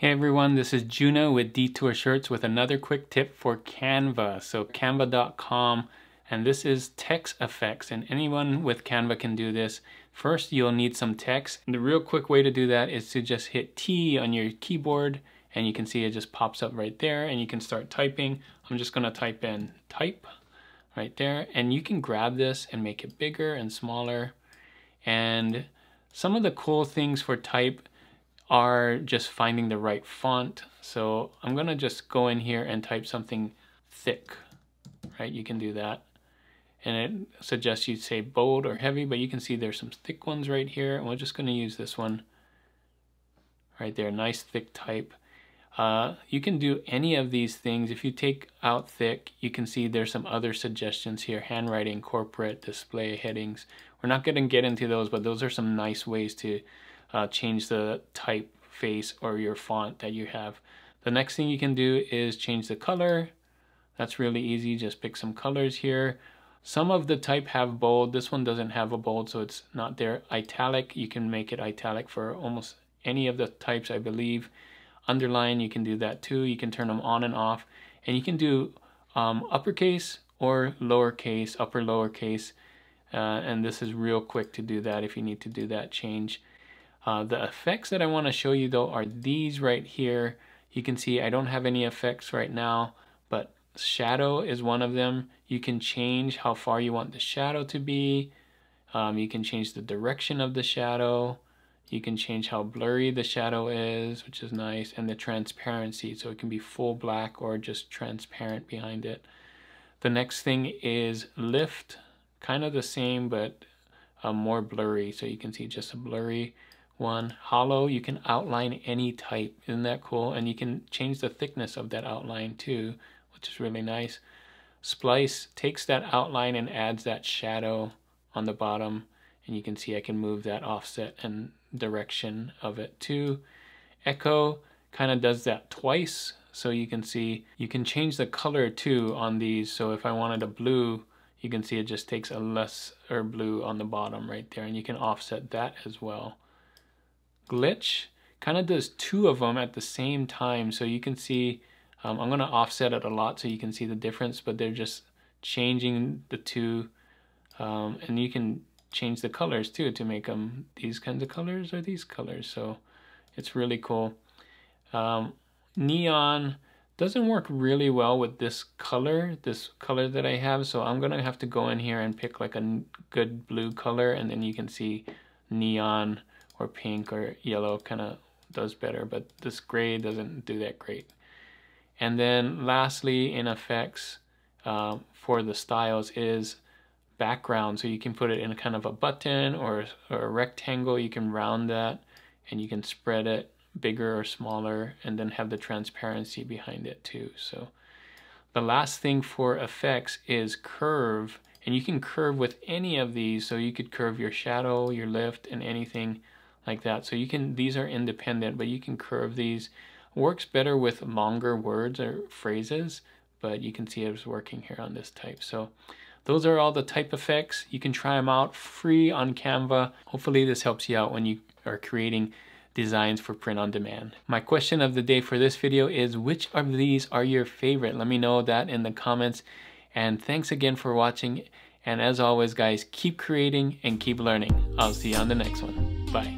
Hey everyone, this is Juno with Detour Shirts with another quick tip for Canva. So canva.com, and this is text effects, and anyone with Canva can do this. First, you'll need some text. And the real quick way to do that is to just hit T on your keyboard, and you can see it just pops up right there, and you can start typing. I'm just gonna type in type right there, and you can grab this and make it bigger and smaller. And some of the cool things for type are just finding the right font. So I'm gonna just go in here and type something thick, right? You can do that. And it suggests you say bold or heavy, but you can see there's some thick ones right here. And we're just gonna use this one right there, nice thick type. You can do any of these things. If you take out thick, you can see there's some other suggestions here: handwriting, corporate, display, headings. We're not gonna get into those, but those are some nice ways to change the typeface or your font that you have. The next thing you can do is change the color. That's really easy. Just pick some colors here. Some of the type have bold. This one doesn't have a bold, so it's not there. Italic, you can make it italic for almost any of the types, I believe. Underline, you can do that too. You can turn them on and off, and you can do uppercase or lowercase, upper lowercase, and this is real quick to do that if you need to do that change. The effects that I want to show you though are these right here. You can see I don't have any effects right now, but shadow is one of them. You can change how far you want the shadow to be. You can change the direction of the shadow. You can change how blurry the shadow is, which is nice, and the transparency, so it can be full black or just transparent behind it. The next thing is lift, kind of the same, but more blurry, so you can see just a blurry one. Hollow, you can outline any type. Isn't that cool? And you can change the thickness of that outline too, which is really nice. Splice takes that outline and adds that shadow on the bottom, and you can see I can move that offset and direction of it too. Echo kind of does that twice, so you can see you can change the color too on these. So if I wanted a blue, you can see it just takes a lesser blue on the bottom right there, and you can offset that as well. Glitch kind of does two of them at the same time, so you can see I'm going to offset it a lot so you can see the difference, but they're just changing the two, and you can change the colors too to make them these kinds of colors or these colors, so it's really cool. Neon doesn't work really well with this color that I have, so I'm gonna have to go in here and pick like a good blue color, and then you can see neon or pink or yellow kind of does better, but this gray doesn't do that great. And then lastly, in effects for the styles is background, so you can put it in a kind of a button or a rectangle. You can round that, and you can spread it bigger or smaller, and then have the transparency behind it too. So the last thing for effects is curve, and you can curve with any of these. So you could curve your shadow, your lift, and anything like that. So you can, these are independent, but you can curve these. Works better with longer words or phrases, but you can see it's working here on this type. So those are all the type effects. You can try them out free on Canva. Hopefully this helps you out when you are creating designs for print on demand. My question of the day for this video is, which of these are your favorite? Let me know that in the comments. And thanks again for watching. And as always, guys, keep creating and keep learning. I'll see you on the next one. Bye.